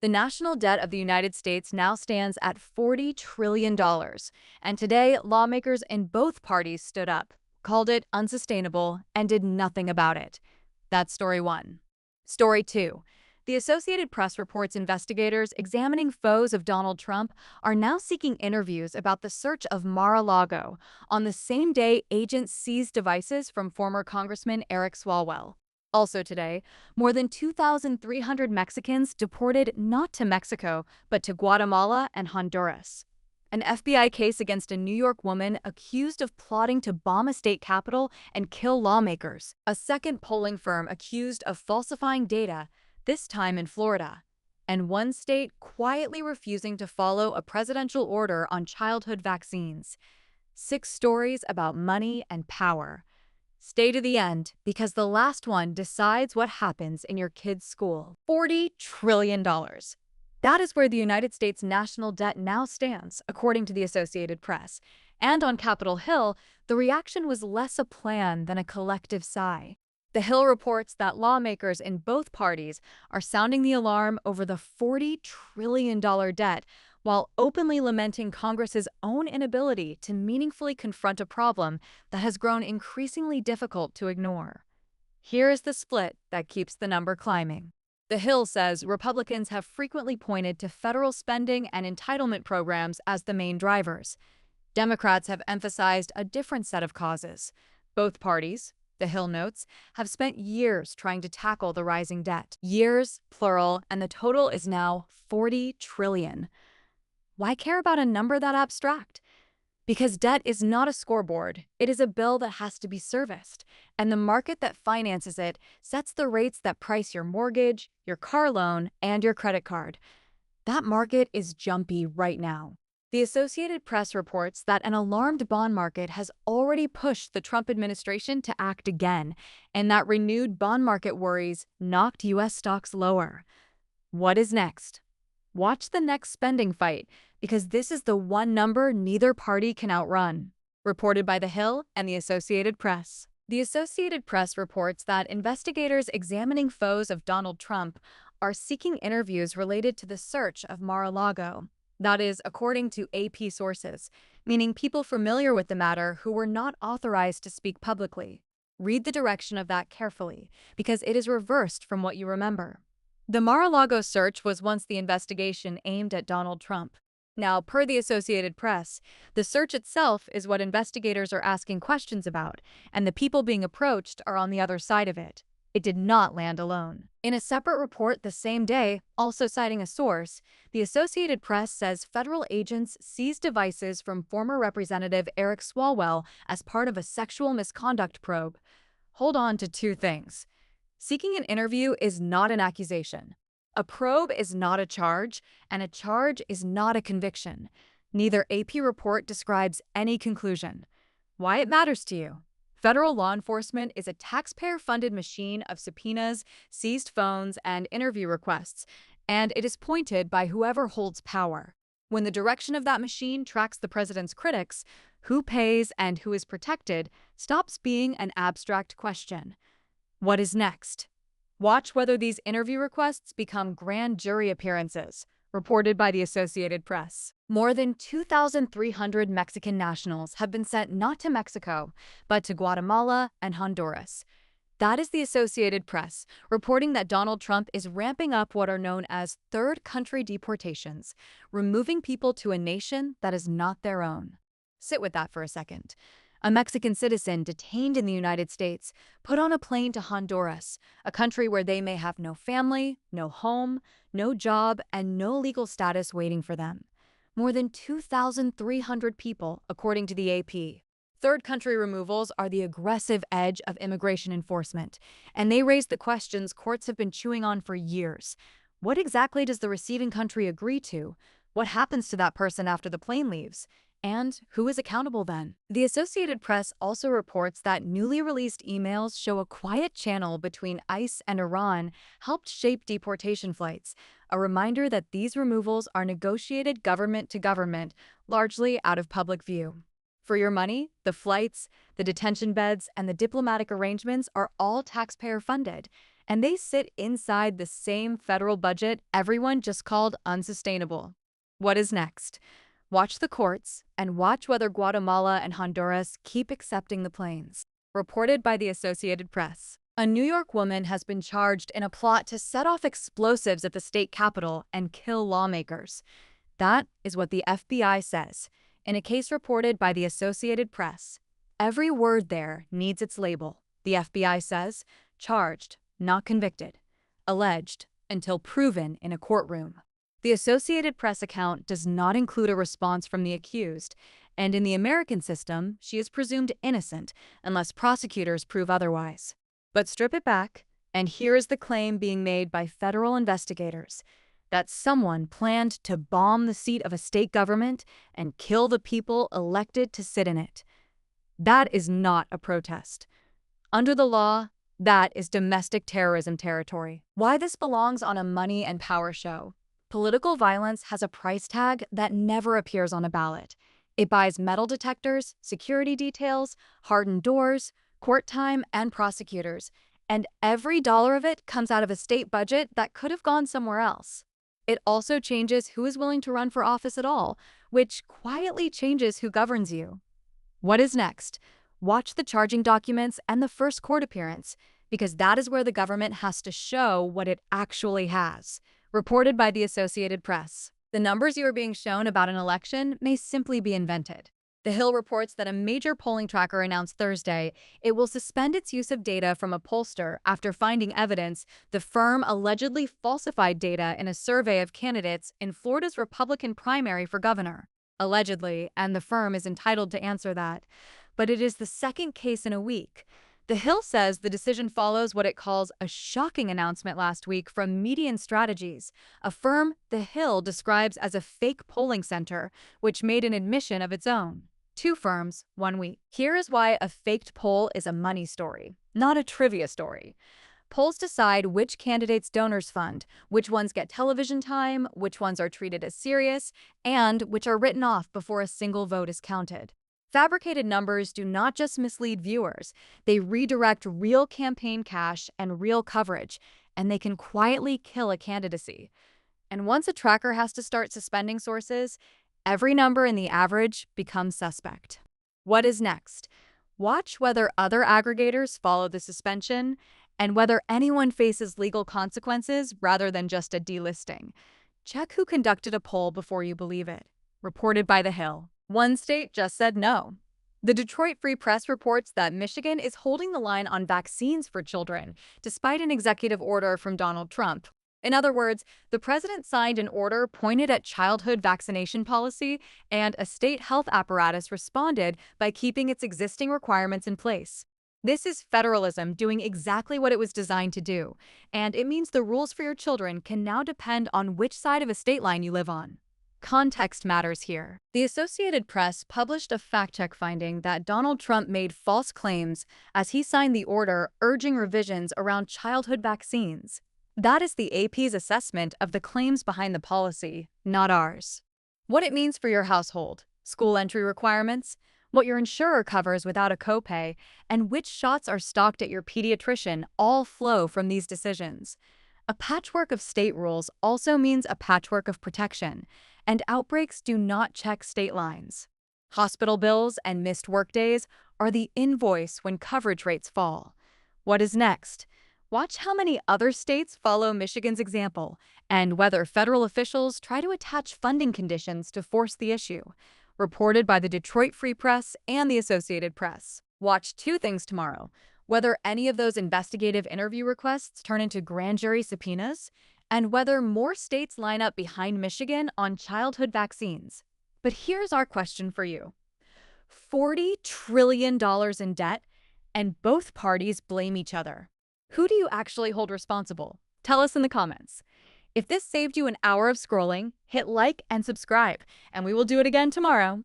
The national debt of the United States now stands at $40 trillion, and today lawmakers in both parties stood up, called it unsustainable, and did nothing about it. That's story one. Story two. The Associated Press reports investigators examining foes of Donald Trump are now seeking interviews about the search of Mar-a-Lago on the same day agents seized devices from former Congressman Eric Swalwell. Also today, more than 2,300 Mexicans deported not to Mexico, but to Guatemala and Honduras. An FBI case against a New York woman accused of plotting to bomb a state capitol and kill lawmakers. A second polling firm accused of falsifying data, this time in Florida. And one state quietly refusing to follow a presidential order on childhood vaccines. 6 stories about money and power. Stay to the end, because the last one decides what happens in your kid's school. $40 trillion. That is where the United States national debt now stands, according to the Associated Press. And on Capitol Hill, the reaction was less a plan than a collective sigh. The Hill reports that lawmakers in both parties are sounding the alarm over the $40 trillion debt, while openly lamenting Congress's own inability to meaningfully confront a problem that has grown increasingly difficult to ignore. Here is the split that keeps the number climbing. The Hill says Republicans have frequently pointed to federal spending and entitlement programs as the main drivers. Democrats have emphasized a different set of causes. Both parties, the Hill notes, have spent years trying to tackle the rising debt. Years, plural, and the total is now $40 trillion. Why care about a number that abstract? Because debt is not a scoreboard, it is a bill that has to be serviced, and the market that finances it sets the rates that price your mortgage, your car loan, and your credit card. That market is jumpy right now. The Associated Press reports that an alarmed bond market has already pushed the Trump administration to act again, and that renewed bond market worries knocked U.S. stocks lower. What is next? Watch the next spending fight, because this is the one number neither party can outrun. Reported by The Hill and the Associated Press. The Associated Press reports that investigators examining foes of Donald Trump are seeking interviews related to the search of Mar-a-Lago. That is, according to AP sources, meaning people familiar with the matter who were not authorized to speak publicly. Read the direction of that carefully, because it is reversed from what you remember. The Mar-a-Lago search was once the investigation aimed at Donald Trump. Now, per the Associated Press, the search itself is what investigators are asking questions about, and the people being approached are on the other side of it. It did not land alone. In a separate report the same day, also citing a source, the Associated Press says federal agents seized devices from former Representative Eric Swalwell as part of a sexual misconduct probe. Hold on to 2 things. Seeking an interview is not an accusation. A probe is not a charge, and a charge is not a conviction. Neither AP report describes any conclusion. Why it matters to you? Federal law enforcement is a taxpayer-funded machine of subpoenas, seized phones, and interview requests, and it is pointed by whoever holds power. When the direction of that machine tracks the president's critics, who pays and who is protected stops being an abstract question. What is next? Watch whether these interview requests become grand jury appearances, reported by the Associated Press. More than 2,300 Mexican nationals have been sent not to Mexico, but to Guatemala and Honduras. That is the Associated Press, reporting that Donald Trump is ramping up what are known as third country deportations, removing people to a nation that is not their own. Sit with that for a second. A Mexican citizen detained in the United States put on a plane to Honduras, a country where they may have no family, no home, no job, and no legal status waiting for them. More than 2,300 people, according to the AP. Third country removals are the aggressive edge of immigration enforcement, and they raise the questions courts have been chewing on for years. What exactly does the receiving country agree to? What happens to that person after the plane leaves? And who is accountable then? The Associated Press also reports that newly released emails show a quiet channel between ICE and Iran helped shape deportation flights, a reminder that these removals are negotiated government to government, largely out of public view. For your money, the flights, the detention beds, and the diplomatic arrangements are all taxpayer funded, and they sit inside the same federal budget everyone just called unsustainable. What is next? Watch the courts and watch whether Guatemala and Honduras keep accepting the planes. Reported by the Associated Press. A New York woman has been charged in a plot to set off explosives at the state capitol and kill lawmakers. That is what the FBI says in a case reported by the Associated Press. Every word there needs its label. The FBI says, charged, not convicted. Alleged, until proven in a courtroom. The Associated Press account does not include a response from the accused, and in the American system, she is presumed innocent unless prosecutors prove otherwise. But strip it back, and here is the claim being made by federal investigators that someone planned to bomb the seat of a state government and kill the people elected to sit in it. That is not a protest. Under the law, that is domestic terrorism territory. Why this belongs on a money and power show? Political violence has a price tag that never appears on a ballot. It buys metal detectors, security details, hardened doors, court time, and prosecutors. And every dollar of it comes out of a state budget that could have gone somewhere else. It also changes who is willing to run for office at all, which quietly changes who governs you. What is next? Watch the charging documents and the first court appearance, because that is where the government has to show what it actually has. Reported by the Associated Press. The numbers you are being shown about an election may simply be invented. The Hill reports that a major polling tracker announced Thursday it will suspend its use of data from a pollster after finding evidence the firm allegedly falsified data in a survey of candidates in Florida's Republican primary for governor. Allegedly, and the firm is entitled to answer that. But it is the second case in a week. The Hill says the decision follows what it calls a shocking announcement last week from Median Strategies, a firm The Hill describes as a fake polling center, which made an admission of its own. 2 firms, 1 week. Here is why a faked poll is a money story, not a trivia story. Polls decide which candidates donors fund, which ones get television time, which ones are treated as serious, and which are written off before a single vote is counted. Fabricated numbers do not just mislead viewers, they redirect real campaign cash and real coverage, and they can quietly kill a candidacy. And once a tracker has to start suspending sources, every number in the average becomes suspect. What is next? Watch whether other aggregators follow the suspension and whether anyone faces legal consequences rather than just a delisting. Check who conducted a poll before you believe it. Reported by The Hill. One state just said no. The Detroit Free Press reports that Michigan is holding the line on vaccines for children, despite an executive order from Donald Trump. In other words, the president signed an order pointed at childhood vaccination policy, and a state health apparatus responded by keeping its existing requirements in place. This is federalism doing exactly what it was designed to do, and it means the rules for your children can now depend on which side of a state line you live on. Context matters here. The Associated Press published a fact-check finding that Donald Trump made false claims as he signed the order urging revisions around childhood vaccines. That is the AP's assessment of the claims behind the policy, not ours. What it means for your household, school entry requirements, what your insurer covers without a copay, and which shots are stocked at your pediatrician all flow from these decisions. A patchwork of state rules also means a patchwork of protection, and outbreaks do not check state lines. Hospital bills and missed workdays are the invoice when coverage rates fall. What is next? Watch how many other states follow Michigan's example, and whether federal officials try to attach funding conditions to force the issue. Reported by the Detroit Free Press and the Associated Press. Watch 2 things tomorrow: whether any of those investigative interview requests turn into grand jury subpoenas, and whether more states line up behind Michigan on childhood vaccines. But here's our question for you. $40 trillion in debt, and both parties blame each other. Who do you actually hold responsible? Tell us in the comments. If this saved you an hour of scrolling, hit like and subscribe, and we will do it again tomorrow.